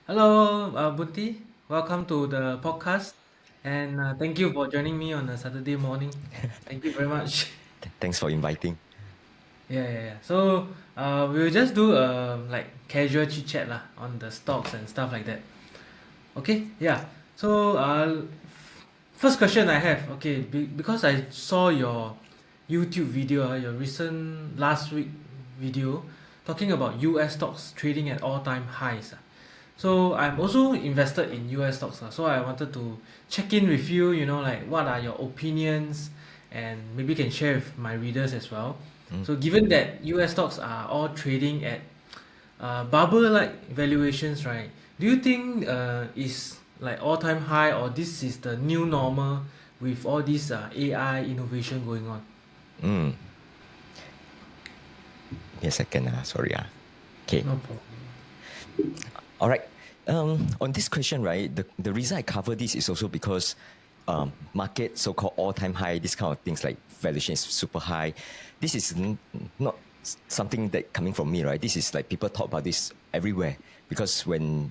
Hello, Boon Tee. Welcome to the podcast, and thank you for joining me on a Saturday morning. Thank you very much. Thanks for inviting. Yeah. So, we'll just do like casual chit chat lah on the stocks and stuff like that. Okay, yeah. So, first question I have, okay, because I saw your YouTube video, your recent last week video talking about US stocks trading at all-time highs. So I'm also invested in US stocks. So I wanted to check in with you, like what are your opinions and maybe can share with my readers as well. Mm. So given that US stocks are all trading at bubble-like valuations, right? Do you think is like all-time high, or this is the new normal with all this AI innovation going on? Mm. Give me a second. Sorry. Okay. No problem. All right. On this question, right, the reason I cover this is also because market so-called all-time high, this kind of things like valuation is super high. This is not something that coming from me, right? This is like people talk about this everywhere because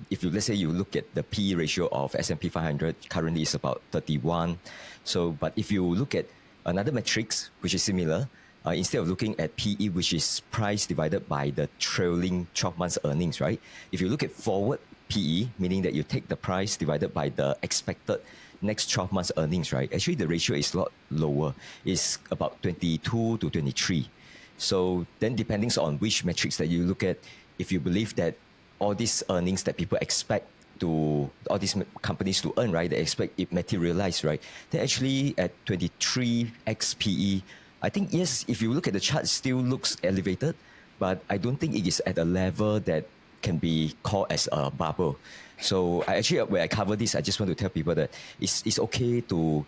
if you, let's say you look at the P/E ratio of S&P 500, currently is about 31. So, but if you look at another metrics which is similar, instead of looking at PE, which is price divided by the trailing 12 months earnings, right? If you look at forward PE, meaning that you take the price divided by the expected next 12 months earnings, right? Actually, the ratio is a lot lower. It's about 22 to 23. So then depending on which metrics that you look at, if you believe that all these earnings that people expect to all these companies to earn, right? They expect it materialize, right? Then actually at 23x PE, I think yes, if you look at the chart, it still looks elevated, but I don't think it is at a level that can be called as a bubble. So I actually, when I cover this, I just want to tell people that it's okay to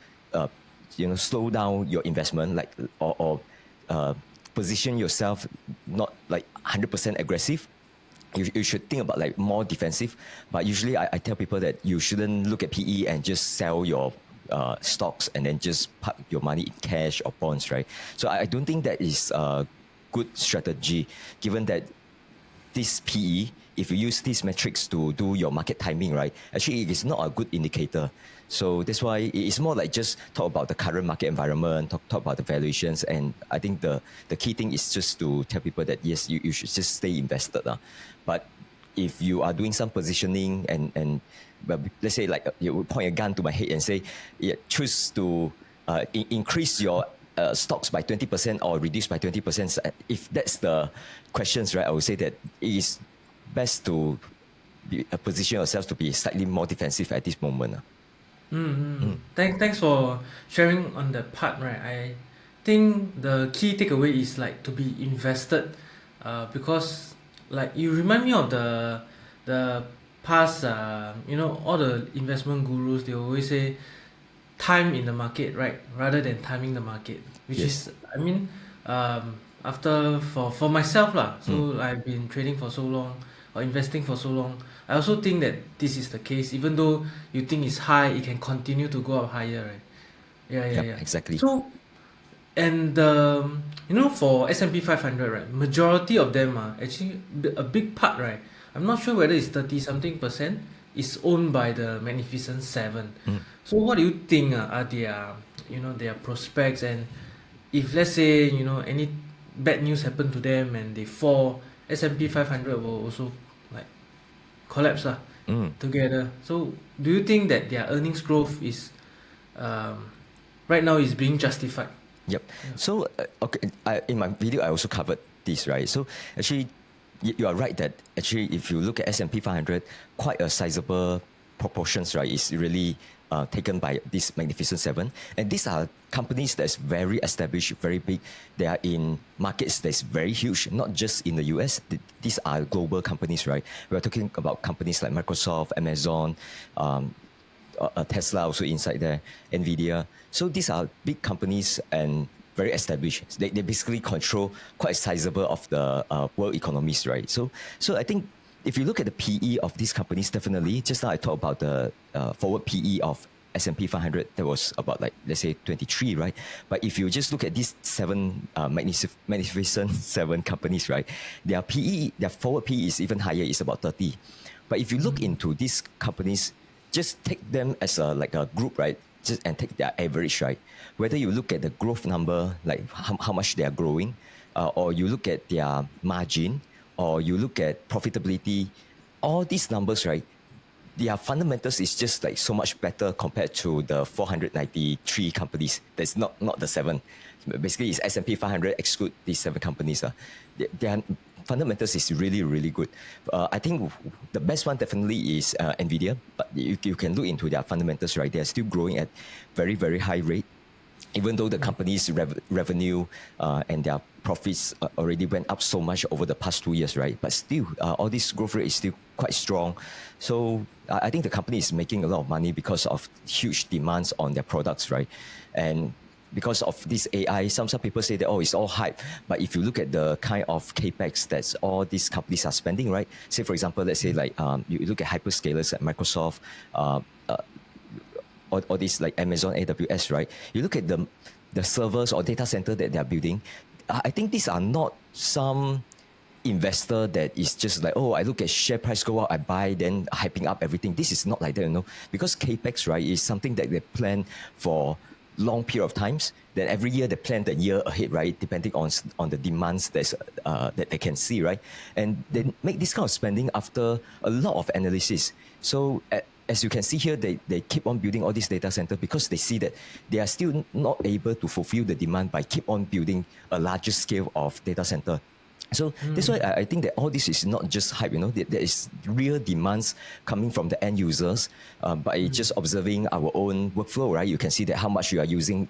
slow down your investment, like or position yourself not like 100% aggressive. You should think about like more defensive. But usually I tell people that you shouldn't look at PE and just sell your stocks and then just park your money in cash or bonds, right? So I don't think that is a good strategy, given that this PE, if you use these metrics to do your market timing, right, actually it is not a good indicator. So that's why it is more like just talk about the current market environment, talk about the valuations. And I think the key thing is just to tell people that, yes, you should just stay invested. But if you are doing some positioning and but let's say like you would point a gun to my head and say, yeah, choose to increase your stocks by 20% or reduce by 20%. If that's the questions, right, I would say that it is best to position yourself to be slightly more defensive at this moment. Thanks for sharing on that part, right? I think the key takeaway is like to be invested, because like you remind me of the past, all the investment gurus, they always say time in the market, right, rather than timing the market, which Yes. is, I mean, after for myself lah. Mm. So I've been trading for so long or investing for so long. I also think that this is the case. Even though you think it's high, it can continue to go up higher, right? Yeah. Yep, exactly. So, and for S&P 500, right, majority of them are actually a big part, right? I'm not sure whether it's 30 something percent is owned by the Magnificent Seven. Mm. So what do you think are their prospects, and if let's say any bad news happen to them and they fall, S&P 500 will also like collapse lah Mm. together. So do you think that their earnings growth is um, right now is being justified? Yep. Yeah. So, okay, in my video, I also covered this, right? So, actually, you are right that actually, if you look at S&P 500, quite a sizable proportions, right, is really taken by this Magnificent Seven. And these are companies that's very established, very big. They are in markets that's very huge, not just in the US. These are global companies, right? We're talking about companies like Microsoft, Amazon, um, Tesla also inside there, Nvidia. So these are big companies and very established. They basically control quite sizable of the world economies, right? So I think if you look at the PE of these companies, definitely, just now I talked about the forward PE of S&P 500, that was about like, let's say 23, right? But if you just look at these seven magnificent seven companies, right? Their PE, their forward PE is even higher, it's about 30. But if you look into these companies, just take them as a like a group, right? Just and take their average, right? Whether you look at the growth number, like how much they are growing, or you look at their margin, or you look at profitability, all these numbers, right? Their fundamentals is just like so much better compared to the 493 companies. That's not the seven. Basically, it's S&P 500 exclude these seven companies. Their fundamentals is really, really good. I think the best one definitely is Nvidia, but you can look into their fundamentals, right? They are still growing at very, very high rate. Even though the company's revenue and their profits already went up so much over the past 2 years, right? But still, all this growth rate is still quite strong. So I think the company is making a lot of money because of huge demands on their products, right? And because of this AI, some people say that, oh, it's all hype. But if you look at the kind of capex that all these companies are spending, right? Say, for example, let's say like you look at hyperscalers at Microsoft, or this like Amazon AWS, right? You look at the servers or data center that they're building. I think these are not some investor that is just like, oh, I look at share price go up, I buy, then hyping up everything. This is not like that, because capex, right, is something that they plan for long period of times. Then every year they plan the year ahead, right, depending on the demands that they can see, right, and they make this kind of spending after a lot of analysis. So as you can see here, they keep on building all these data centers because they see that they are still not able to fulfill the demand by keep on building a larger scale of data center. So that's why I think that all this is not just hype, there is real demands coming from the end users by just observing our own workflow, right? You can see that how much you are using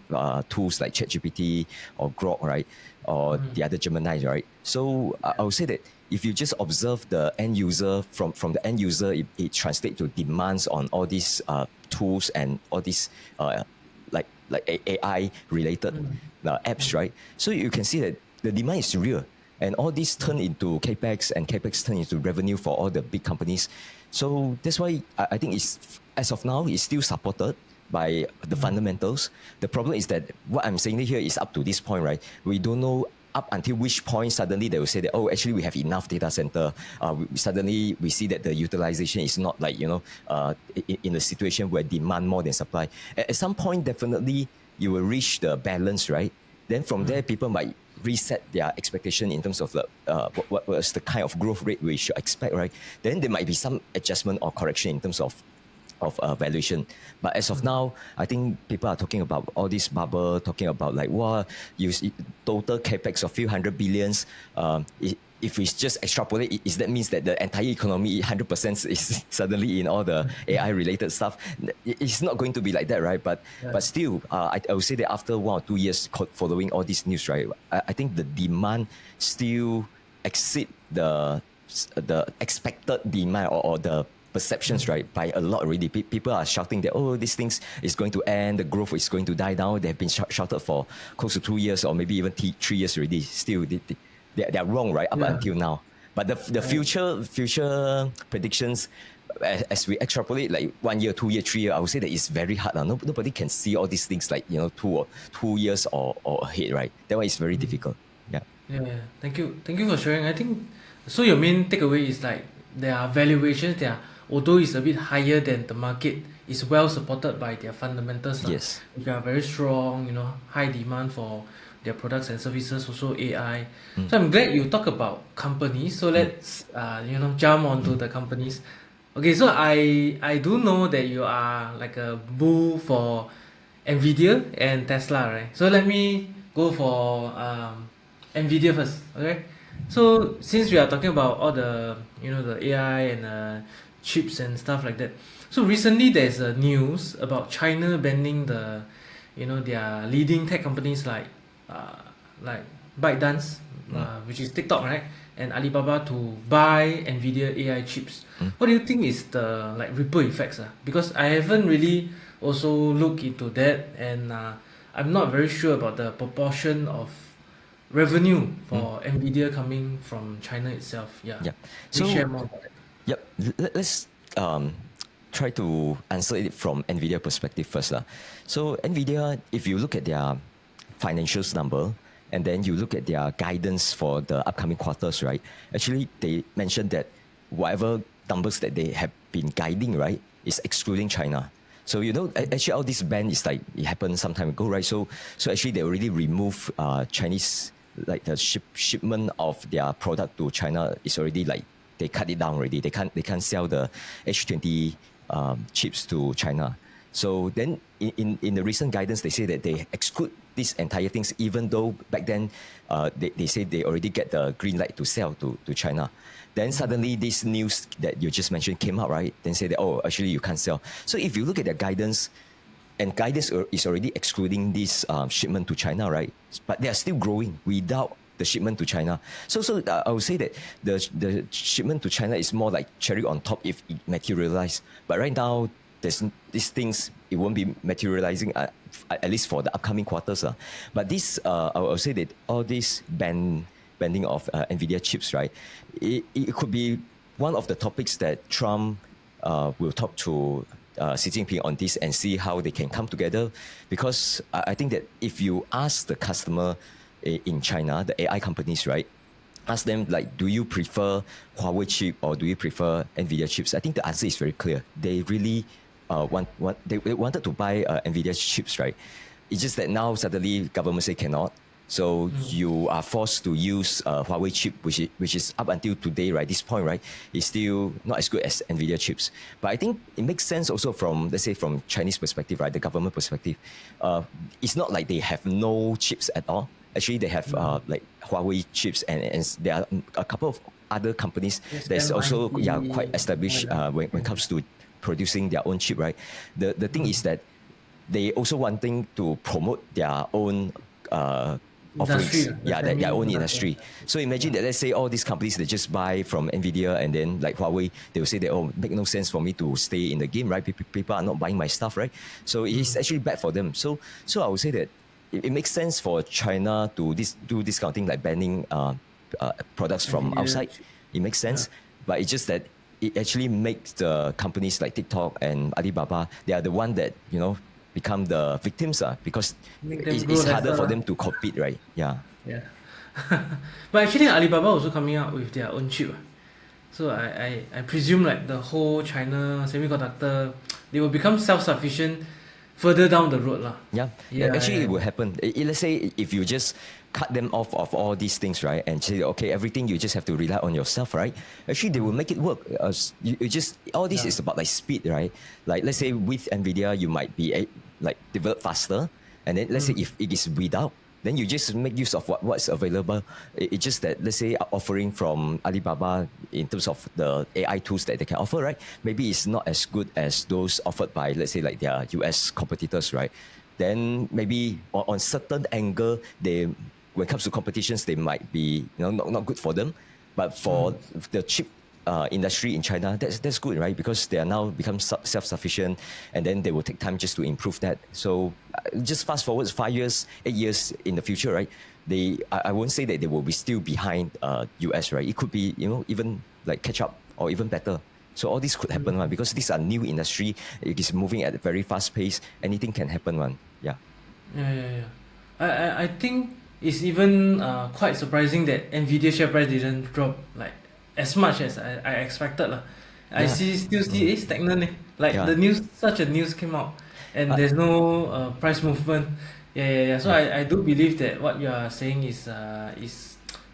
tools like ChatGPT or Grok, right? Or the other Gemini, right? So I would say that if you just observe the end user, from the end user, it translates to demands on all these tools and all these like AI related apps, right? So you can see that the demand is real. And all this turn into capex, and capex turn into revenue for all the big companies. So that's why I think it's, as of now, it's still supported by the fundamentals. The problem is that what I'm saying here is up to this point, right? We don't know up until which point suddenly they will say that, oh, actually we have enough data center. Suddenly we see that the utilization is not like, in a situation where demand more than supply. At some point, definitely you will reach the balance, right? Then from there, people might reset their expectation in terms of what was the kind of growth rate we should expect, right? Then there might be some adjustment or correction in terms of valuation. But as of now, I think people are talking about all this bubble, talking about like, wow, total capex of few hundred billions. If we just extrapolate, that means that the entire economy 100% is suddenly in all the AI related stuff. It's not going to be like that, right? But still, I would say that after 1 or 2 years following all this news, right, I think the demand still exceed the expected demand or the perceptions, right, by a lot already. People are shouting that, oh, these things is going to end, the growth is going to die down. They've been shouted for close to 2 years or maybe even 3 years already. Still, they're wrong, right, up until now. But the future predictions, as we extrapolate like 1 year, 2 year, 3 year, I would say that it's very hard. Nobody can see all these things like 2 years or ahead, right? That one is very difficult. Yeah. Yeah, thank you for sharing. I think so. Your main takeaway is like their valuations, although it's a bit higher than the market, is well supported by their fundamentals. Yes. Which are very strong. High demand for their products and services. Also AI. So I'm glad you talk about companies. So let's jump onto the companies. Okay, so I do know that you are like a bull for Nvidia and Tesla, right? So let me go for Nvidia first, okay? So since we are talking about all the the AI and chips and stuff like that, so recently there's a news about China banning their leading tech companies like ByteDance, which is TikTok, right, and Alibaba to buy Nvidia AI chips. What do you think is the like ripple effects? Because I haven't really also looked into that, and I'm not very sure about the proportion of revenue for Nvidia coming from China itself. Yeah. Yeah. Please So share more about it. yep. Let's try to answer it from Nvidia perspective first. So Nvidia, if you look at their financials number, and then you look at their guidance for the upcoming quarters, right? Actually, they mentioned that whatever numbers that they have been guiding, right, is excluding China. So actually, all this ban is like it happened some time ago, right? So actually, they already removed Chinese, like the shipment of their product to China is already like they cut it down already. They can't sell the H20 chips to China. So then in the recent guidance, they say that they exclude these entire things, even though back then they say they already get the green light to sell to China. Then suddenly this news that you just mentioned came out, right? Then say that, oh, actually you can't sell. So if you look at their guidance, and guidance is already excluding this shipment to China, right? But they are still growing without the shipment to China. So I would say that the shipment to China is more like cherry on top if it materializes. But right now, these things, it won't be materializing at least for the upcoming quarters. But this, I would say that all this banning of Nvidia chips, right? It could be one of the topics that Trump will talk to Xi Jinping on this and see how they can come together. Because I think that if you ask the customer in China, the AI companies, right? Ask them, like, do you prefer Huawei chip or do you prefer Nvidia chips? I think the answer is very clear. They really they wanted to buy Nvidia chips, right? It's just that now suddenly government say cannot. So you are forced to use Huawei chip, which is up until today, right? This point, right, is still not as good as Nvidia chips. But I think it makes sense also from, let's say, from Chinese perspective, right? The government perspective. It's not like they have no chips at all. Actually, they have like Huawei chips, and there are a couple of other companies that's also quite established when it comes to producing their own chip, right? The thing is that they also wanting to promote their own offerings, their own industry. So imagine that, let's say all these companies, they just buy from Nvidia, and then like Huawei, they will say that, oh, make no sense for me to stay in the game, right? People are not buying my stuff, right? So it's actually bad for them. So I would say that it makes sense for China to do this kind of thing, like banning products from outside. It makes sense, but it's just that it actually makes the companies like TikTok and Alibaba, they are the one that become the victims, because it's harder for them to compete, right? Yeah. But actually, Alibaba also coming out with their own chip. So I presume like the whole China semiconductor, they will become self-sufficient further down the road. Actually, it will happen. Let's say if you just cut them off of all these things, right, and say, okay, everything you just have to rely on yourself, right? Actually, they will make it work. You just, all this is about like speed, right? Like, let's say with Nvidia, you might be like develop faster, and then let's say if it is without, then you just make use of what's available. It's just that, let's say, offering from Alibaba in terms of the AI tools that they can offer, right? Maybe it's not as good as those offered by, let's say, like their US competitors, right? Then maybe on certain angle, when it comes to competitions, they might be not good for them. But for the chip industry in China, that's good, right? Because they are now become self-sufficient, and then they will take time just to improve that. So just fast forward 5 years, 8 years in the future, right? I won't say that they will be still behind US, right? It could be even like catch up or even better. So all this could happen, man, because these are new industry. It is moving at a very fast pace. Anything can happen, man. Yeah. I think it's even quite surprising that Nvidia share price didn't drop like as much as I expected. I still see it stagnant. Like the news, such a news came out, and there's no price movement. So I do believe that what you are saying is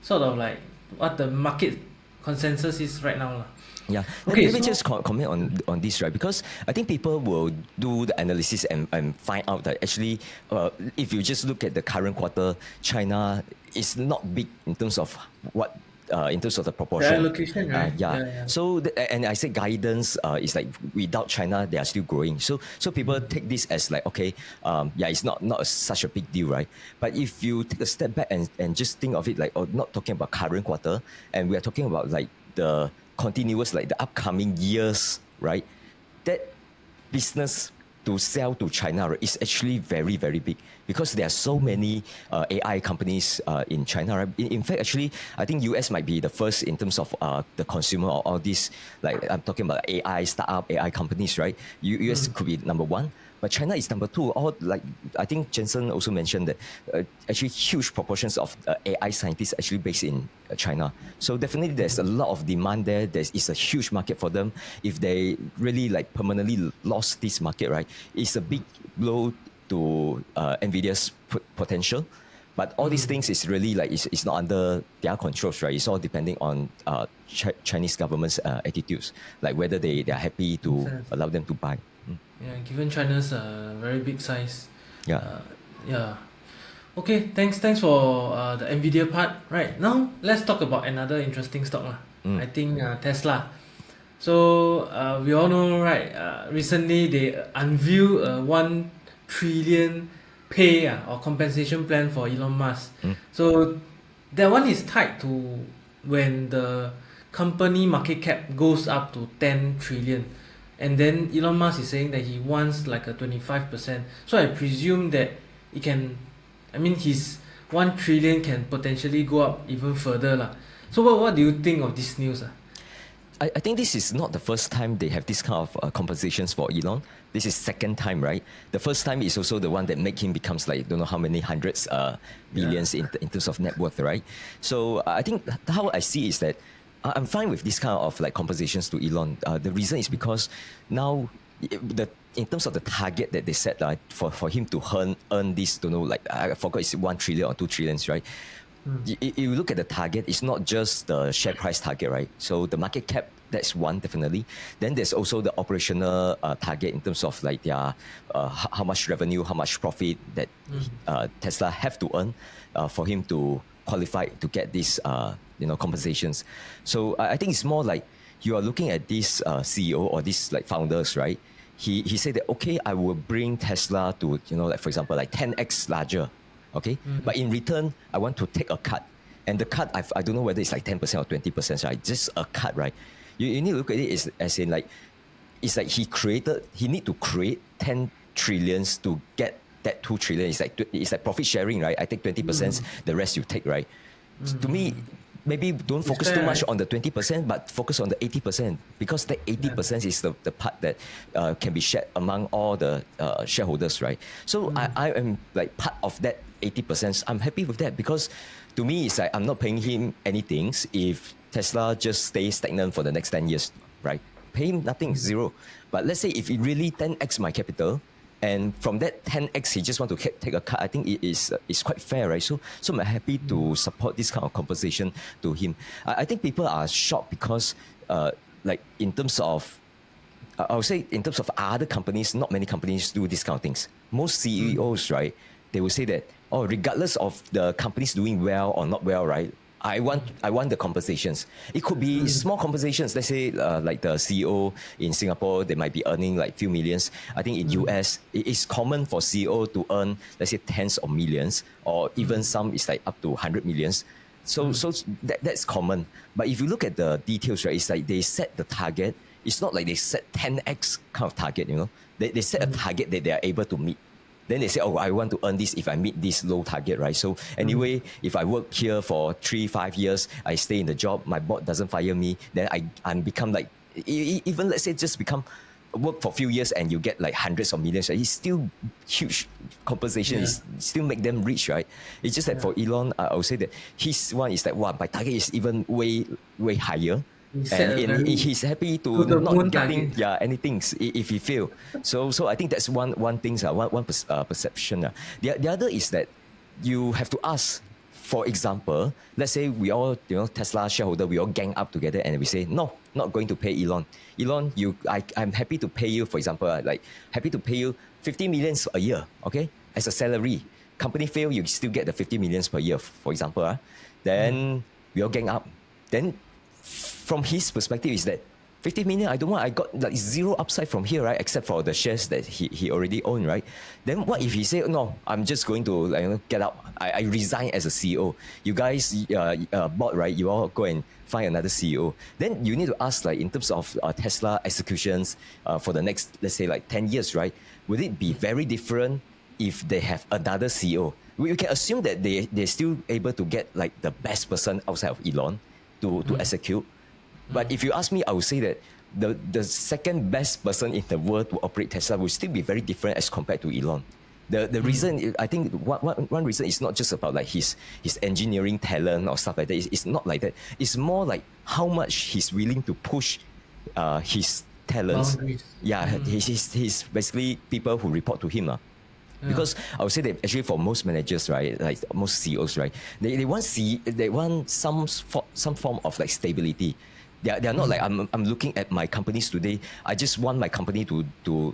sort of like what the market consensus is right now. Yeah. Okay, Let me just comment on this, right? Because I think people will do the analysis and find out that actually, if you just look at the current quarter, China is not big in terms of what. In terms of the proportion, the allocation, right? So and I say guidance is like without China, they are still growing. So people take this as like, okay, it's not such a big deal, right? But if you take a step back and just think of it like, not talking about current quarter, and we are talking about like the continuous, like the upcoming years, right? That business to sell to China, right, is actually very, very big because there are so many AI companies in China. Right? In fact, actually, I think US might be the first in terms of the consumer or all these, like I'm talking about AI startup, AI companies, right? US could be number one. But China is number two. Or like I think Jensen also mentioned that actually huge proportions of AI scientists actually based in China. So definitely there's a lot of demand there. It's a huge market for them. If they really like permanently lost this market, right, it's a big blow to Nvidia's potential. But all these things is really like it's not under their controls, right? It's all depending on Chinese government's attitudes, like whether they are happy Makes to sense. allow them to buy. Yeah, given China's very big size. Yeah. Yeah. Okay, thanks for the Nvidia part. Right, now let's talk about another interesting stock lah. I think Tesla. So we all know, right? Recently they unveiled a 1 trillion pay or compensation plan for Elon Musk. So that one is tied to when the company market cap goes up to 10 trillion. And then Elon Musk is saying that he wants like a 25%. So I presume that it can, I mean, his 1 trillion can potentially go up even further lah. So what do you think of this news? I think this is not the first time they have this kind of compensations for Elon. This is second time, right? The first time is also the one that make him becomes like don't know how many hundreds billions in terms of net worth, right? So I think how I see is that I'm fine with this kind of like compensations to Elon. The reason is because now in terms of the target that they set for him to earn this, don't know, like I forgot it's 1 trillion or 2 trillions, right? You look at the target, it's not just the share price target, right? So the market cap, that's one, definitely. Then there's also the operational target in terms of like their how much revenue, how much profit that Tesla have to earn for him to qualify to get these compensations. So I think it's more like you are looking at this CEO or these like founders, right? He said that, okay, I will bring Tesla to, like for example, like 10x larger. Okay, but in return, I want to take a cut, and the cut I don't know whether it's like 10% or 20%, right? Just a cut, right? You need to look at it as in like it's like he need to create 10 trillions to get that 2 trillion. It's like profit sharing, right? I take 20%, the rest you take, right? To me, maybe don't focus too much on the 20%, but focus on the 80%, because the 80% is the part that can be shared among all the shareholders, right? So I am like part of that 80%. I'm happy with that because to me, it's like I'm not paying him anything if Tesla just stays stagnant for the next 10 years, right? Pay him nothing, zero. But let's say if it really 10x my capital, and from that 10x, he just want to take a cut. I think it is quite fair, right? So I'm happy to support this kind of compensation to him. I think people are shocked because, like in terms of, I would say in terms of other companies, not many companies do these kind of things. Most CEOs, right, they will say that, oh, regardless of the companies doing well or not well, right, I want the compensations. It could be small compensations. Let's say like the CEO in Singapore, they might be earning like few millions. I think in US, it is common for CEO to earn, let's say, tens of millions, or even some is like up to 100 millions. So that's common. But if you look at the details, right, it's like they set the target. It's not like they set 10x kind of target, They set a target that they are able to meet. Then they say, oh, I want to earn this if I meet this low target, right? So anyway, if I work here for 3-5 years, I stay in the job, my boss doesn't fire me, then I'm become like, even let's say just become, work for a few years and you get like hundreds of millions, right? It's still huge compensation. It's still make them rich, right? It's just that for Elon, I would say that his one is like, wow, my target is even way, way higher. And he's happy to not getting anything if he fail. So I think that's one thing, one perception. The other is that you have to ask. For example, let's say we all, Tesla shareholder, we all gang up together and we say, no, not going to pay Elon. Elon, I'm happy to pay you, for example, like happy to pay you 50 millions a year, okay, as a salary. Company fail, you still get the 50 millions per year, for example. Then we all gang up. Then from his perspective is that 50 million, I don't want. I got like zero upside from here, right? Except for the shares that he already owned, right? Then what if he say, no, I'm just going to get out. I resign as a CEO. You guys bought, right? You all go and find another CEO. Then you need to ask, like, in terms of Tesla executions for the next, let's say, like 10 years, right? Would it be very different if they have another CEO? We can assume that they're still able to get like the best person outside of Elon to execute. But if you ask me, I would say that the second best person in the world to operate Tesla will still be very different as compared to Elon. The reason, I think one reason is not just about like his engineering talent or stuff like that. It's not like that. It's more like how much he's willing to push his talents. Boundaries. Yeah, he's basically people who report to him. Because I would say that actually for most managers, right, like most CEOs, right, they want some form of like stability. They are not like I'm looking at my companies today. I just want my company to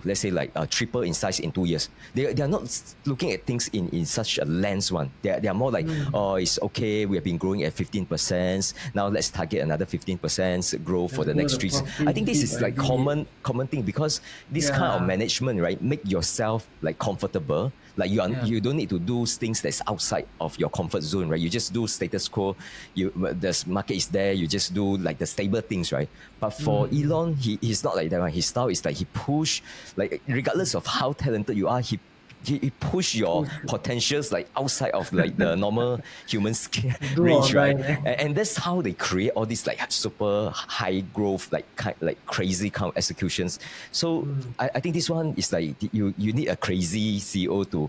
let's say like triple in size in 2 years. They are not looking at things in such a lens one. They are more like, oh, it's okay. We have been growing at 15%. Now let's target another 15% growth for the next 3 years. I think this is like common thing, because this kind of management, right, make yourself like comfortable. Like you don't need to do things that's outside of your comfort zone, right? You just do status quo. The market is there. You just do like the stable things, right? But for Elon, he's not like that. Right? His style is like he push, like regardless of how talented you are, he push your potentials like outside of like the normal human range, right? And that's how they create all these like super high growth, like crazy kind of executions. So I think this one is like you need a crazy CEO to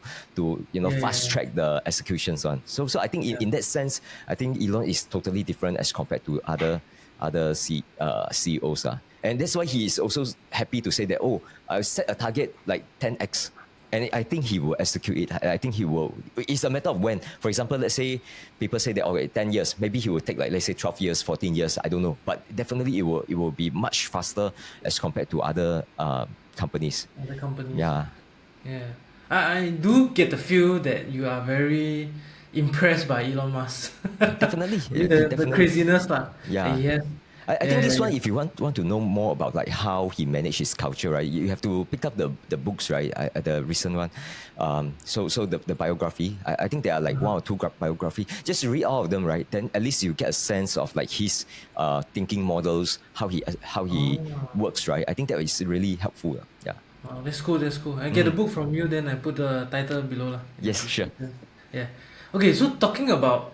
fast track the executions on. So I think in that sense, I think Elon is totally different as compared to other CEOs. And that's why he is also happy to say that, oh, I set a target like 10x. And I think he will execute it. I think he will. It's a matter of when. For example, let's say people say that, okay, 10 years. Maybe he will take like, let's say 12 years, 14 years. I don't know. But definitely it will be much faster as compared to other companies. Other companies. Yeah. Yeah. I do get the feel that you are very impressed by Elon Musk. Definitely. The craziness Yeah. that he has. I think this one, if you want to know more about like how he managed his culture, right, you have to pick up the books, right, the recent one. So the biography, I think there are like 1 or 2 biography. Just read all of them, right? Then at least you get a sense of like his thinking models, how he works, right? I think that is really helpful. Yeah. Oh, that's cool. That's cool. I get the book from you, then I put the title below lah. Yes, sure. Yeah. Okay, so talking about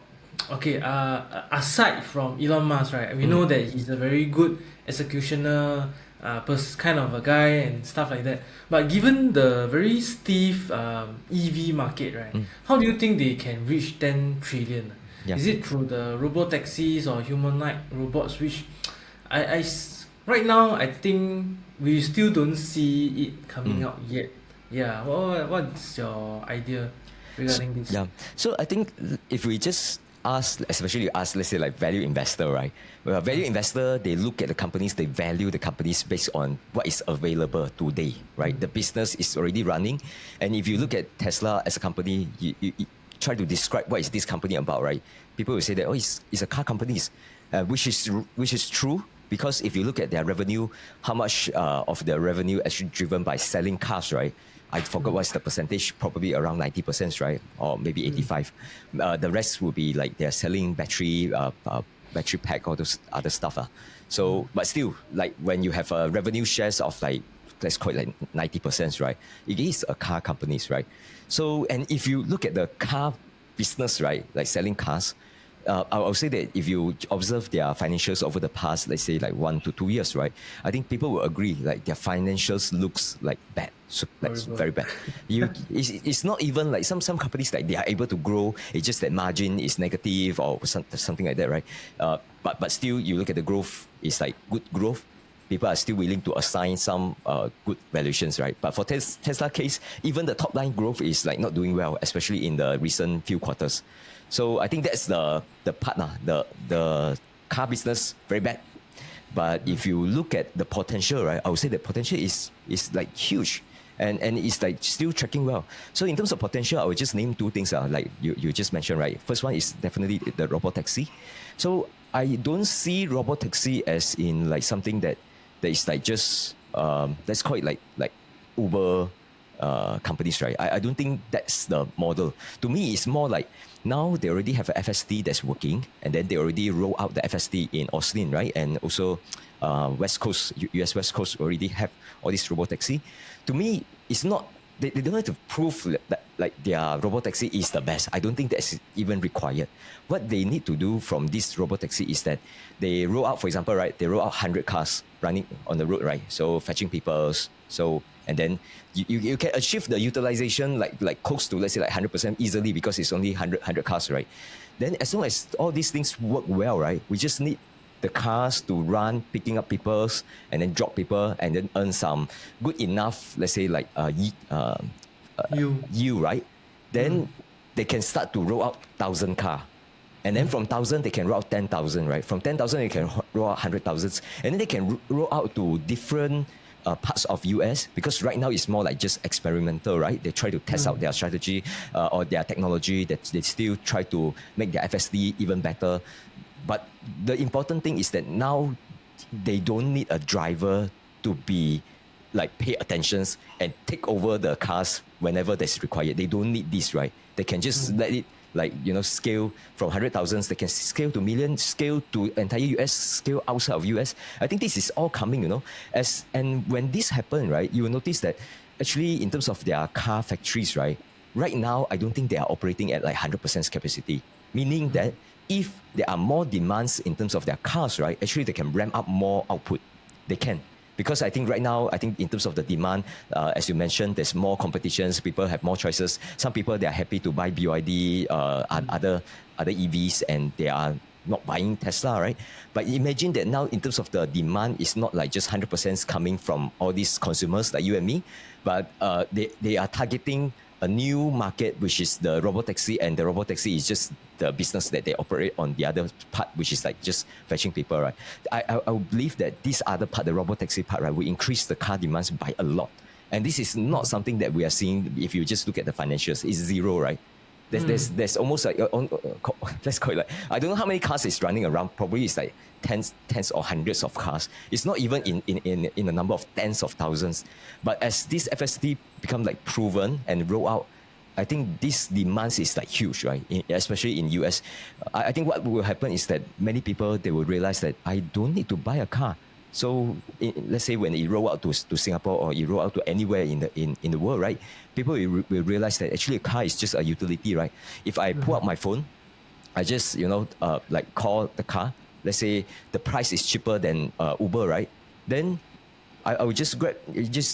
aside from Elon Musk, right? We know that he's a very good executioner, kind of a guy and stuff like that. But given the very stiff EV market, right? How do you think they can reach 10 trillion? Yeah. Is it through the robotaxis or humanoid robots? Which right now I think we still don't see it coming out yet. Yeah. What's your idea regarding this? Yeah. So I think if we just ask, especially ask, let's say like value investor, right? Well, value investor, they look at the companies, they value the companies based on what is available today, right? The business is already running. And if you look at Tesla as a company, you try to describe what is this company about, right? People will say that, oh, it's a car company, which is true. Because if you look at their revenue, how much of their revenue actually driven by selling cars, right? I forgot what's the percentage, probably around 90%, right? Or maybe 85. The rest will be like they're selling battery pack, all those other stuff. So, but still, like when you have a revenue shares of like, let's call it like 90%, right? It is a car companies, right? So, and if you look at the car business, right, like selling cars, I would say that if you observe their financials over the past, let's say like 1 to 2 years, right? I think people will agree like their financials looks like bad, so like very bad. It's not even like some companies like they are able to grow. It's just that margin is negative or something like that, right? But still, you look at the growth, it's like good growth. People are still willing to assign some good valuations, right? But for Tesla case, even the top line growth is like not doing well, especially in the recent few quarters. So I think that's the part, the car business, very bad. But if you look at the potential, right, I would say the potential is like huge. And it's like still tracking well. So in terms of potential, I would just name 2 things like you just mentioned, right? First one is definitely the Robotaxi. So I don't see Robotaxi as in like something that that is like just let's call it like Uber companies, right? I don't think that's the model. To me, it's more like now they already have a FSD that's working, and then they already roll out the FSD in Austin, right? And also West Coast, US West Coast already have all this Robotaxi. To me, it's not, they don't have to prove that like their Robotaxi is the best. I don't think that's even required. What they need to do from this Robotaxi is that they roll out, for example, right? They roll out 100 cars running on the road, right? So fetching people. So, and then you can achieve the utilization like close to, let's say, like 100% easily because it's only 100 cars, right? Then as long as all these things work well, right? We just need the cars to run, picking up people and then drop people and then earn some good enough, let's say like yield, right? Then they can start to roll out 1,000 car. And then from 1,000, they can roll out 10,000, right? From 10,000, they can roll out 100,000. And then they can roll out to different parts of US, because right now it's more like just experimental, right? They try to test out their strategy or their technology. That they still try to make their FSD even better. But the important thing is that now they don't need a driver to be like pay attentions and take over the cars whenever that's required. They don't need this, right? They can just let it like, you know, scale from 100,000s, they can scale to millions, scale to entire US, scale outside of US. I think this is all coming, you know. And when this happens, right, you will notice that actually in terms of their car factories, right now, I don't think they are operating at like 100% capacity. Meaning that if there are more demands in terms of their cars, right, actually they can ramp up more output. They can. Because I think right now, I think in terms of the demand, as you mentioned, there's more competitions. People have more choices. Some people, they are happy to buy BYD, other EVs, and they are not buying Tesla, right? But imagine that now in terms of the demand, it's not like just 100% coming from all these consumers like you and me, but they are targeting a new market, which is the Robotaxi, and the Robotaxi is just the business that they operate on the other part, which is like just fetching people, right? I believe that this other part, the Robotaxi part, right, will increase the car demands by a lot. And this is not something that we are seeing if you just look at the financials. It's zero, right? There's almost like, let's call it like, I don't know how many cars is running around. Probably it's like tens or hundreds of cars. It's not even in a number of tens of thousands. But as this FSD become like proven and roll out, I think this demands is like huge, right? Especially in US. I think what will happen is that many people, they will realize that I don't need to buy a car. So let's say when it roll out to Singapore or it roll out to anywhere in the world, right? People will realize that actually a car is just a utility, right? If I pull out my phone, I just, like call the car. Let's say the price is cheaper than Uber, right? Then I would just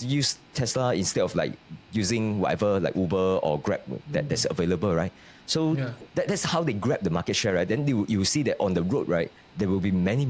use Tesla instead of like using whatever like Uber or Grab that's available, right? So that's how they grab the market share, right? Then you will see that on the road, right, there will be many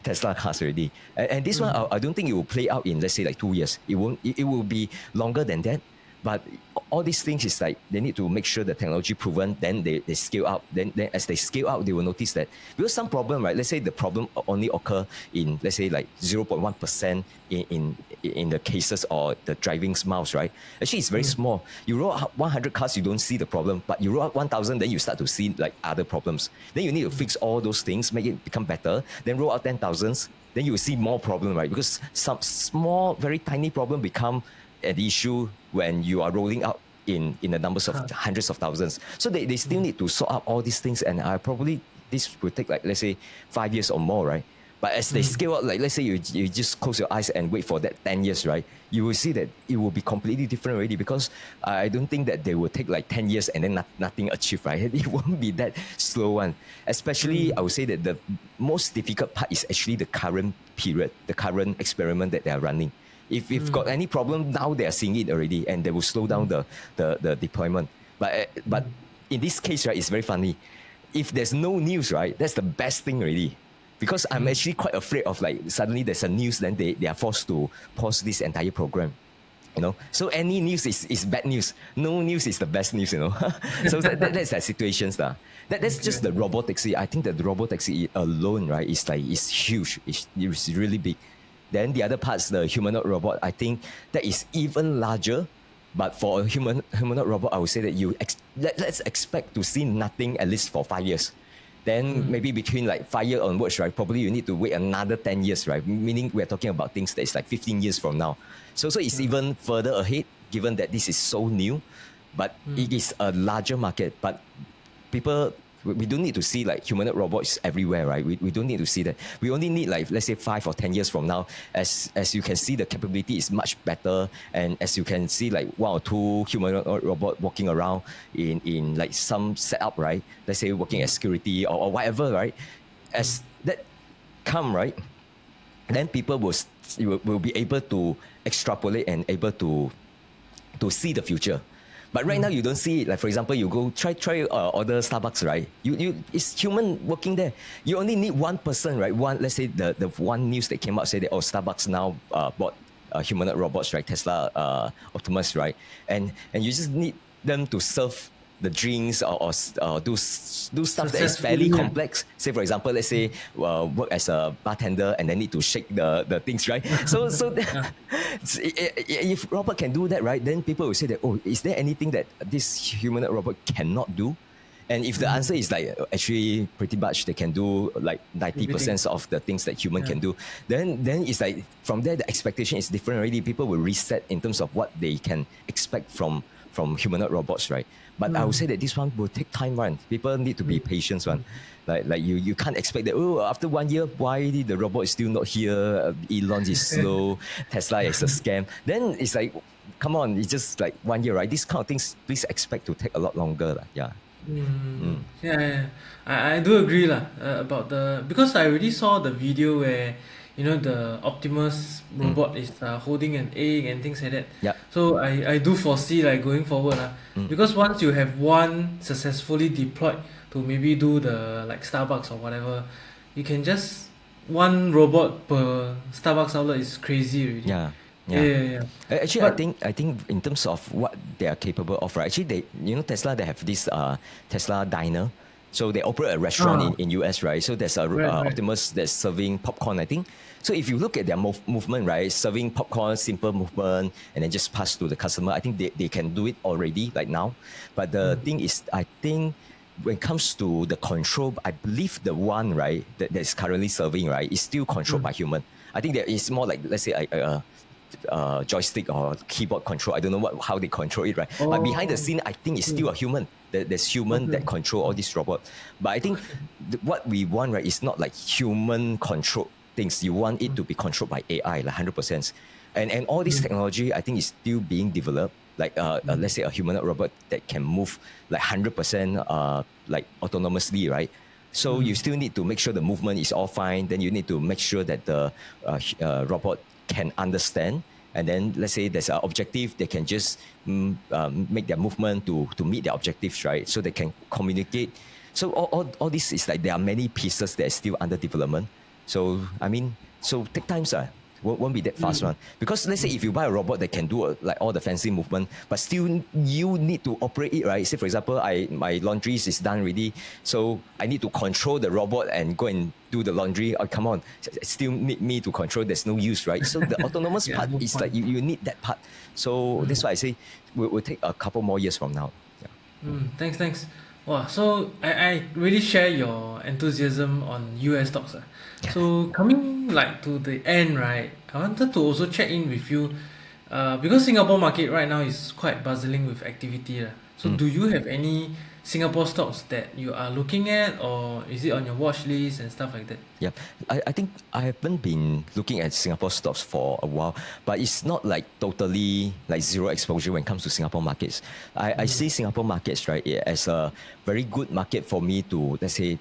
Tesla cars already. And this one, I don't think it will play out in, let's say, like 2 years. It won't. It will be longer than that. But all these things is like they need to make sure the technology proven, then they scale up. Then as they scale up, they will notice that because some problem, right? Let's say the problem only occur in, let's say, like 0.1% in the cases or the driving miles, right? Actually, it's very small. You roll out 100 cars, you don't see the problem, but you roll out 1,000, then you start to see like other problems. Then you need to fix all those things, make it become better. Then roll out 10,000s, then you will see more problem, right? Because some small, very tiny problem become an issue when you are rolling out in the numbers of hundreds of thousands. So they still need to sort out all these things, and probably this will take like, let's say, 5 years or more, right? But as they scale up, like let's say you just close your eyes and wait for that 10 years, right? You will see that it will be completely different already, because I don't think that they will take like 10 years and then nothing achieved, right? It won't be that slow one. Especially, I would say that the most difficult part is actually the current period, the current experiment that they are running. If you've got any problem, now they are seeing it already, and they will slow down the deployment. But in this case, right, it's very funny. If there's no news, right, that's the best thing already. Because I'm actually quite afraid of like suddenly there's a news, then they are forced to pause this entire program. You know, so any news is bad news. No news is the best news, you know. So that's the situations. That's just the Robotaxi. I think that the Robotaxi alone, right, is huge. It's really big. Then the other parts, the humanoid robot, I think that is even larger. But for a humanoid robot, I would say that let's expect to see nothing at least for 5 years. Then maybe between like 5 years onwards, right? Probably you need to wait another 10 years, right? Meaning we're talking about things that is like 15 years from now. So it's even further ahead, given that this is so new, but it is a larger market. But people, we don't need to see like humanoid robots everywhere, right? We don't need to see that. We only need like, let's say 5 or 10 years from now, as you can see, the capability is much better. And as you can see like 1 or 2 humanoid robot walking around in like some setup, right? Let's say working as security or whatever, right? As that come, right? Then people will be able to extrapolate and able to see the future. But right now you don't see it. Like for example, you go try order Starbucks, right? You it's human working there. You only need one person, right? Let's say the one news that came out said that Starbucks now bought humanoid robots, right? Tesla Optimus, right? And you just need them to serve the drinks or do stuff that is fairly complex. Say for example, let's say work as a bartender and then need to shake the things, right? So if robot can do that, right, then people will say that, oh, is there anything that this humanoid robot cannot do? And if the answer is like actually pretty much they can do like 90% of the things that human can do, then it's like from there the expectation is different already. People will reset in terms of what they can expect from humanoid robots, right? But I would say that this one will take time, one. People need to be patient, one. Like you can't expect that, oh, after 1 year, why the robot is still not here? Elon is slow, Tesla is a scam. Then it's like, come on, it's just like 1 year, right? These kind of things, please expect to take a lot longer. Yeah. Yeah, I do agree lah, about because I already saw the video where the Optimus robot is holding an egg and things like that. Yeah. So I do foresee like going forward because once you have one successfully deployed to maybe do the like Starbucks or whatever, you can just one robot per Starbucks outlet is crazy already. Yeah. Yeah. Actually, But I think in terms of what they are capable of, right? Actually, Tesla, they have this Tesla diner. So they operate a restaurant in US, right? So there's a right. Optimus that's serving popcorn, I think. So if you look at their movement, right, serving popcorn, simple movement, and then just pass to the customer, I think they can do it already, like now. But the thing is, I think when it comes to the control, I believe the one, right, that is currently serving, right, is still controlled by human. I think there is more like, let's say, joystick or keyboard control. I don't know how they control it, right? But behind the scene, I think it's still a human. There's human that control all these robots. But I think what we want, right, is not like human control things. You want it to be controlled by AI, like 100%. And all this technology, I think, is still being developed. Like let's say a humanoid robot that can move like 100% like autonomously, right? So you still need to make sure the movement is all fine. Then you need to make sure that the robot can understand. And then let's say there's an objective, they can just make their movement to meet their objectives, right? So they can communicate. So all this is like there are many pieces that are still under development. So I mean, so take time, sir. Won't be that fast one. Because let's say if you buy a robot that can do like all the fancy movement, but still you need to operate it, right? Say for example, my laundry is done already, so I need to control the robot and go and do the laundry. Oh, come on, still need me to control. There's no use, right? So the autonomous part is like you need that part. So that's why I say we'll take a couple more years from now. Yeah. Thanks. Wow, so I really share your enthusiasm on US stocks. So coming like to the end, right? I wanted to also check in with you, because Singapore market right now is quite bustling with activity. So do you have any Singapore stocks that you are looking at, or is it on your watch list and stuff like that? Yeah, I think I haven't been looking at Singapore stocks for a while, but it's not like totally like zero exposure when it comes to Singapore markets. I see Singapore markets, right, as a very good market for me to, let's say,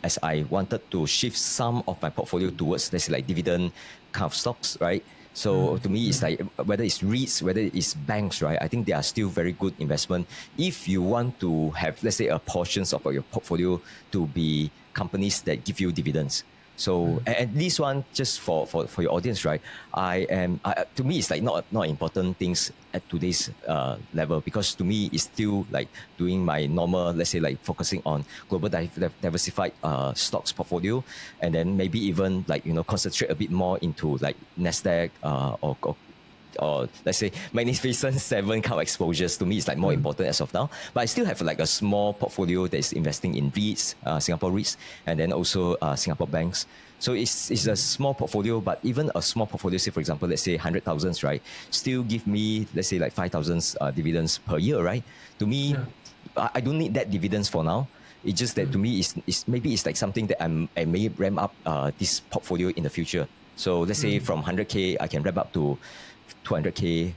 as I wanted to shift some of my portfolio towards, let's say, like dividend kind of stocks, right? So to me, it's like whether it's REITs, whether it's banks, right? I think they are still very good investment. If you want to have, let's say, a portions of your portfolio to be companies that give you dividends. So and this one, just for your audience, right? To me, it's like not important things at today's level, because to me, it's still like doing my normal, let's say, like focusing on global diversified stocks portfolio, and then maybe even like concentrate a bit more into like Nasdaq or or let's say Magnificent Seven kind of exposures. To me, it's like more important as of now. But I still have like a small portfolio that is investing in REITs, Singapore REITs, and then also Singapore banks. So it's a small portfolio, but even a small portfolio, say for example, let's say 100,000, right, still give me, let's say like 5,000 dividends per year, right? To me, I don't need that dividends for now. It's just that to me, is maybe it's like something that I may ramp up this portfolio in the future. So let's say from 100K, I can ramp up to 200K,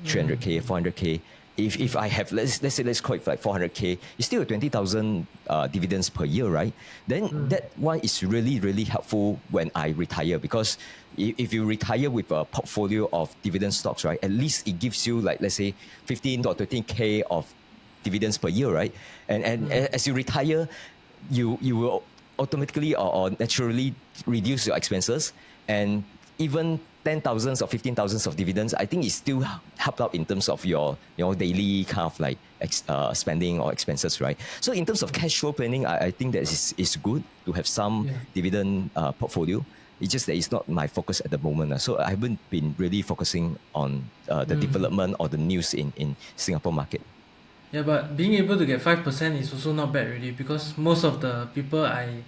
300K, 400K. If I have, let's call it like 400K, it's still 20,000 dividends per year, right? Then that one is really, really helpful when I retire, because if you retire with a portfolio of dividend stocks, right, at least it gives you like, let's say 15 or 20K of dividends per year, right? And as you retire, you will automatically or naturally reduce your expenses, and even 10,000s or 15,000s of dividends, I think it still helped out in terms of your daily kind of like spending or expenses, right? So in terms of cash flow planning, I think that is good to have some dividend portfolio. It's just that it's not my focus at the moment. So I haven't been really focusing on the development or the news in Singapore market. Yeah, but being able to get 5% is also not bad really, because most of the people I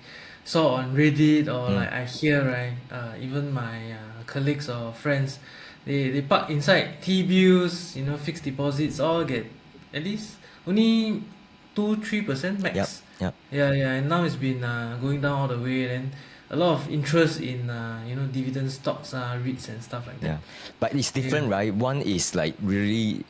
saw on Reddit or like I hear, right, even my colleagues or friends, they park inside T-bills, fixed deposits, all get at least only 2-3% Yep, max. yep. Yeah, and now it's been going down all the way. Then a lot of interest in dividend stocks, REITs and stuff like that. Yeah, but it's different, right? One is like really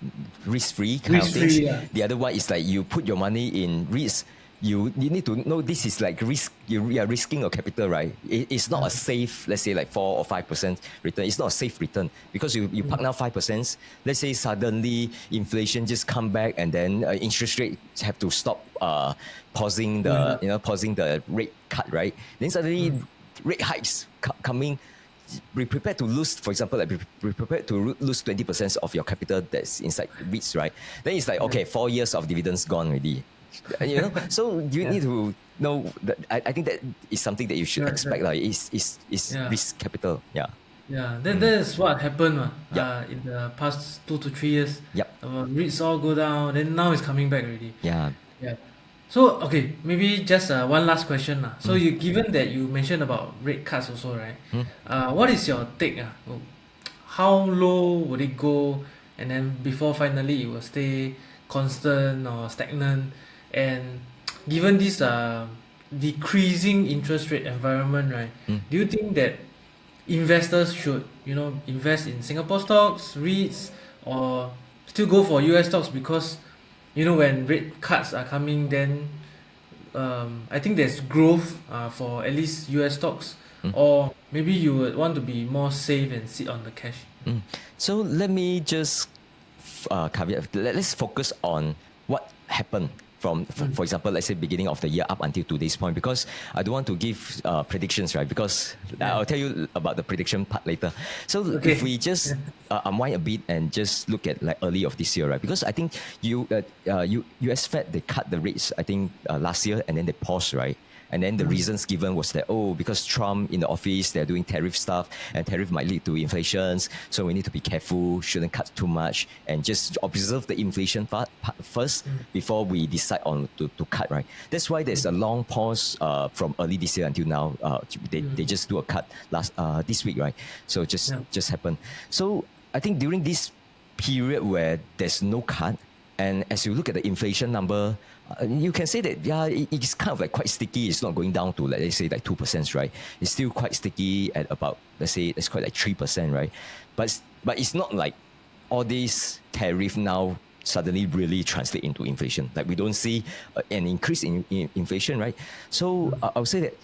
risk-free kind of Risk things. free, yeah. The other one is like you put your money in REITs. You need to know this is like risk. You are risking your capital, right? It's not a safe, let's say like 4 or 5% return. It's not a safe return, because you park now 5%. Let's say suddenly inflation just come back, and then interest rates have to stop pausing Going the up. pausing the rate cut, right? Then suddenly rate hikes coming. Be prepared to lose, for example, like be prepared to lose 20% of your capital that's inside REITs, right? Then it's like, okay, 4 years of dividends gone already. So you need to know that. I think that is something that you should Correct, expect. correct. Like, is Yeah. risk capital. Yeah. Yeah, that is what happened Yep. in the past 2 to 3 years. Yep. REITs all go down, then now it's coming back already. Yeah. Yeah. So, okay, maybe just one last question. So, given that you mentioned about rate cuts also, right? What is your take? How low would it go, and then before finally it will stay constant or stagnant? And given this decreasing interest rate environment, right? Do you think that investors should invest in Singapore stocks, REITs, or still go for US stocks? Because when rate cuts are coming, then I think there's growth for at least US stocks, or maybe you would want to be more safe and sit on the cash. So let me just caveat. Let's focus on what happened from, for example, let's say beginning of the year up until today's point, because I don't want to give predictions, right? Because I'll tell you about the prediction part later. So Okay. if we just unwind a bit and just look at like early of this year, right? Because I think US Fed, they cut the rates, I think last year, and then they paused, right? And then the reasons given was that, because Trump in the office, they're doing tariff stuff, and tariff might lead to inflations. So we need to be careful, shouldn't cut too much, and just observe the inflation part first before we decide on to cut, right? That's why there's a long pause from early this year until now. They just do a cut this week, right? So just happened. So I think during this period where there's no cut, and as you look at the inflation number, you can say that it's kind of like quite sticky. It's not going down to let's say like 2%, right? It's still quite sticky at about, let's quite like 3%, right? But it's not like all these tariff now suddenly really translate into inflation. Like we don't see an increase in inflation, right? So I would say that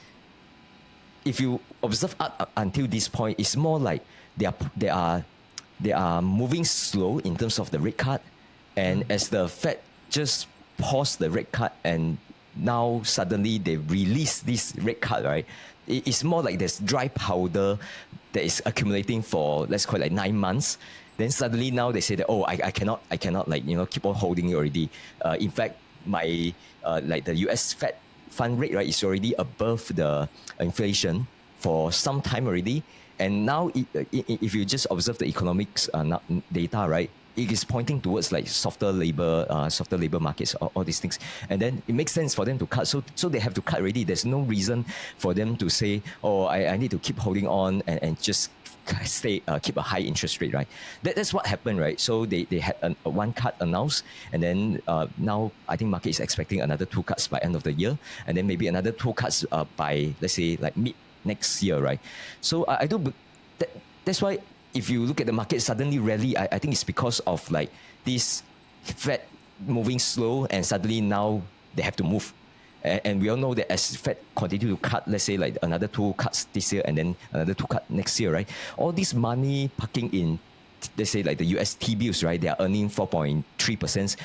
if you observe up until this point, it's more like they are moving slow in terms of the rate cut, and as the Fed just paused the rate cut, and now suddenly they release this rate cut, right? It's more like there's dry powder that is accumulating for, let's call it like 9 months. Then suddenly now they say that, I cannot like, keep on holding it already. In fact, my like the US Fed fund rate, right, is already above the inflation for some time already. And now, if you just observe the economics data, right, it is pointing towards like softer labor markets, all these things, and then it makes sense for them to cut. So they have to cut already. There's no reason for them to say, oh, I need to keep holding on and just keep a high interest rate, right? That's what happened, right? So they had one cut announced, and then now I think market is expecting another 2 cuts by end of the year, and then maybe another 2 cuts by, let's say, like mid next year, right? So I do. That's why if you look at the market suddenly rally, I think it's because of like this Fed moving slow, and suddenly now they have to move. And we all know that as Fed continue to cut, let's say like another 2 cuts this year and then another 2 cuts next year, right? All this money parking in, let's say like the US T-bills, right? They are earning 4.3%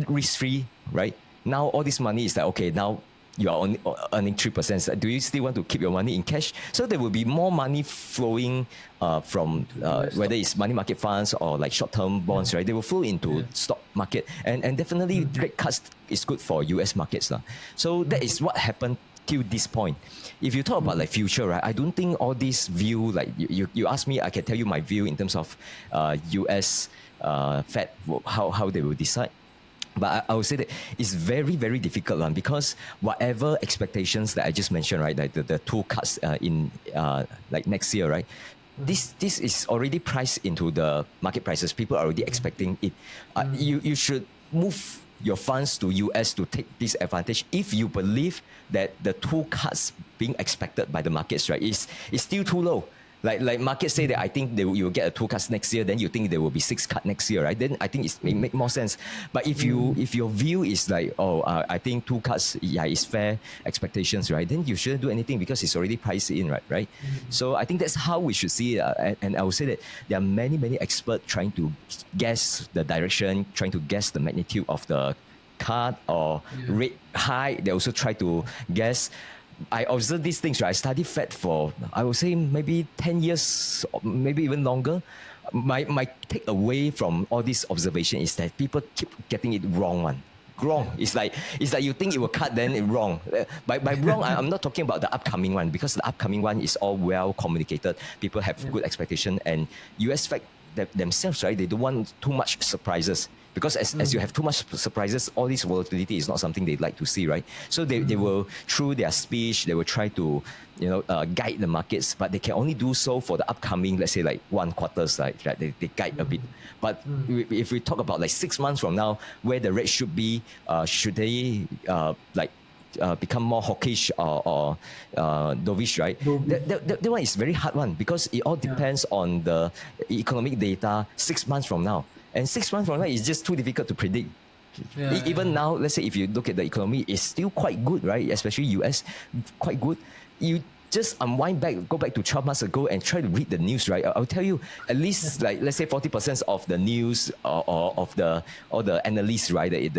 risk-free, right? Now all this money is like, okay, now you are only earning 3%. Do you still want to keep your money in cash? So there will be more money flowing from whether it's money market funds or like short-term bonds, right? They will flow into stock market. And definitely rate cuts is good for US markets. So that is what happened till this point. If you talk about like future, right, I don't think all this view, like you ask me, I can tell you my view in terms of US Fed, how they will decide. But I would say that it's very, very difficult because whatever expectations that I just mentioned, right, like the 2 cuts in like next year, right, this is already priced into the market prices. People are already expecting it. You should move your funds to US to take this advantage if you believe that the 2 cuts being expected by the markets, right, is still too low. Like markets say that I think you will get a 2 cuts next year, then you think there will be 6 cuts next year, right? Then I think it may make more sense. But if your view is like, I think 2 cuts, is fair expectations, right? Then you shouldn't do anything because it's already priced in, right? So I think that's how we should see it. And I would say that there are many experts trying to guess the direction, trying to guess the magnitude of the cut or rate high. They also try to guess. I observe these things, right? I studied Fed for, I would say, maybe 10 years, maybe even longer. My takeaway from all this observation is that people keep getting it wrong. Wrong. It's like you think it will cut, then it's wrong. By wrong, I'm not talking about the upcoming one, because the upcoming one is all well communicated. People have good expectation, and US Fed themselves, right? They don't want too much surprises. Because as you have too much surprises, all this volatility is not something they'd like to see, right? So they will, through their speech, they will try to, guide the markets, but they can only do so for the upcoming, let's say like 1 quarter, right? They guide a bit. But if we talk about like 6 months from now, where the rate should be, should they become more hawkish or dovish, right? That one is very hard one, because it all depends on the economic data 6 months from now. And 6 months from now is just too difficult to predict. Even now, let's say if you look at the economy, it's still quite good, right? Especially US, quite good. You just unwind back, go back to 12 months ago and try to read the news, right? I'll tell you, at least like, let's say 40% of the news or of all the analysts, right?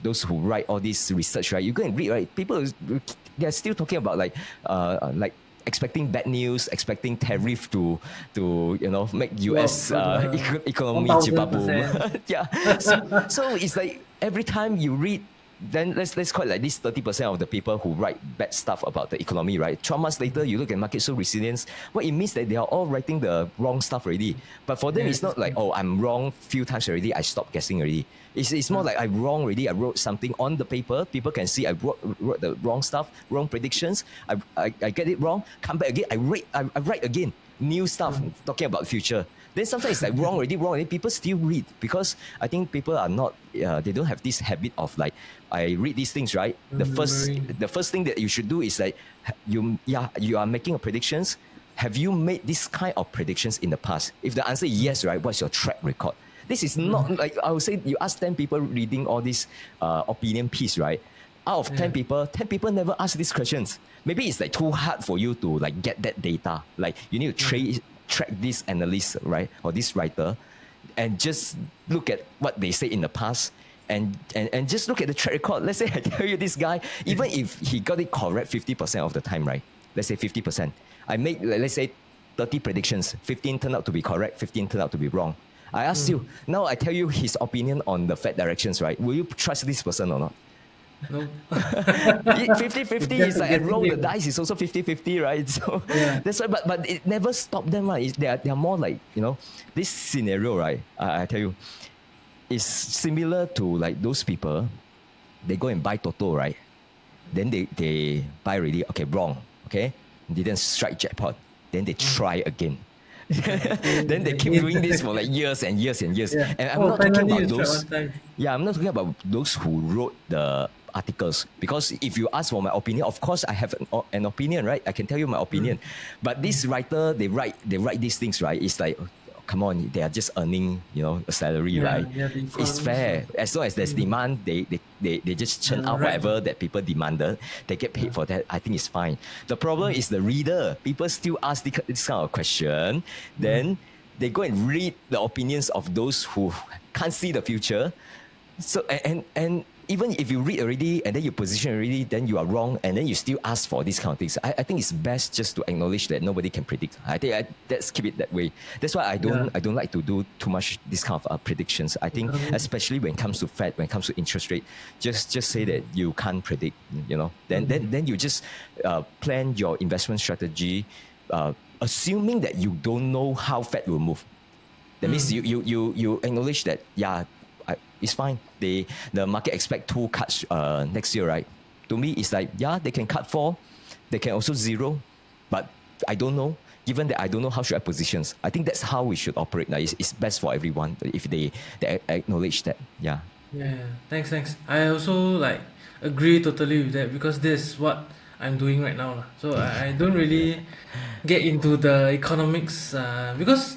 Those who write all this research, right? You go and read, right? People, they're still talking about like expecting bad news, expecting tariff to make US economy jibabu. So it's like every time you read, then let's call it like this 30% of the people who write bad stuff about the economy, right? 12 months later, you look at market so resilient. Well, it means that they are all writing the wrong stuff already. But for them, it's not like, I'm wrong few times already, I stopped guessing already. It's more like I'm wrong already. I wrote something on the paper. People can see I wrote the wrong stuff, wrong predictions. I get it wrong. Come back again. I write again. New stuff talking about the future. Then sometimes it's like wrong already. People still read, because I think people are not. They don't have this habit of like, I read these things, right? The first thing that you should do is like, you are making a predictions. Have you made this kind of predictions in the past? If the answer is yes, right, what's your track record? This is not like, I would say you ask 10 people reading all this opinion piece, right? Out of 10 people never ask these questions. Maybe it's like too hard for you to like get that data. Like you need to track this analyst, right? Or this writer, and just look at what they say in the past, and just look at the track record. Let's say I tell you this guy, even if he got it correct 50% of the time, right? Let's say 50%. I make, let's say 30 predictions, 15 turn out to be correct, 15 turn out to be wrong. I ask you, now I tell you his opinion on the Fed directions, right? Will you trust this person or not? No. 50-50 Just is a like, and guessing roll the game. dice is also 50-50, right? So Yeah. that's why, but it never stopped them, right? They are more like, this scenario, right? I tell you, is similar to like those people, they go and buy Toto, right? Then they buy already, okay, wrong, okay? Didn't strike jackpot. Then they Mm. try again. Again, Then they keep again. doing this for like years and years and years. Yeah. And I'm Oh, not talking finally about you tried those, one time. yeah, I'm not talking about those who wrote the articles. Because if you ask for my opinion, of course I have an opinion, right? I can tell you my Mm. opinion. But Mm. this writer, they write these things, right? It's like, oh, come on, they are just earning, a salary, Yeah, right? yeah, the It's economics. fair. As long as there's Mm. demand, they just churn out Right. whatever that people demanded. They get Yeah. paid for that. I think it's fine. The problem Mm. is the reader. People still ask this kind of question. Mm. Then they go and read the opinions of those who can't see the future. So and even if you read already and then you position already, then you are wrong, and then you still ask for these kind of things. I think it's best just to acknowledge that nobody can predict. I think let's keep it that way. That's why Yeah. I don't like to do too much this kind of predictions. I think Economics. especially when it comes to Fed, when it comes to interest rate, just say Mm. that you can't predict. Then Mm. you just plan your investment strategy, assuming that you don't know how Fed will move. That means Mm. you acknowledge that, yeah, it's fine. The market expect 2 cuts next year, right? To me, it's like, yeah, they can cut 4, they can also 0, but I don't know. Given that I don't know, how should I positions? I think that's how we should operate. Like, it's best for everyone if they acknowledge that. Yeah. Yeah, thanks. I also like agree totally with that because this is what I'm doing right now lah. So I don't really get into the economics because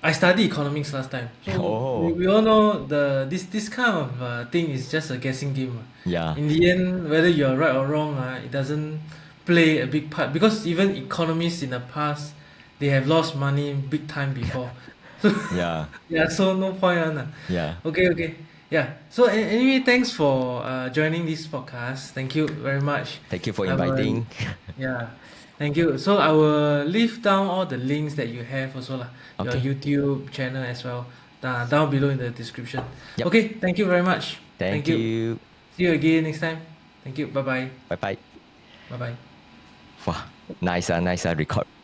I studied economics last time. So we, Oh, we all know this kind of thing is just a guessing game. yeah, In the end, whether you're right or wrong, it doesn't play a big part because even economists in the past they have lost money big time before. So yeah, yeah, so no point on. yeah. Okay. Yeah. So anyway, thanks for joining this podcast. Thank you very much. Thank you for I will, inviting. yeah. Thank you. So I will leave down all the links that you have also lah. Your Okay. YouTube channel as well. Down below in the description. Yep. Okay. Thank you very much. Thank Thank you. you. See you again next time. Thank you. Bye bye. Bye bye. Bye bye. Wow, nice, record.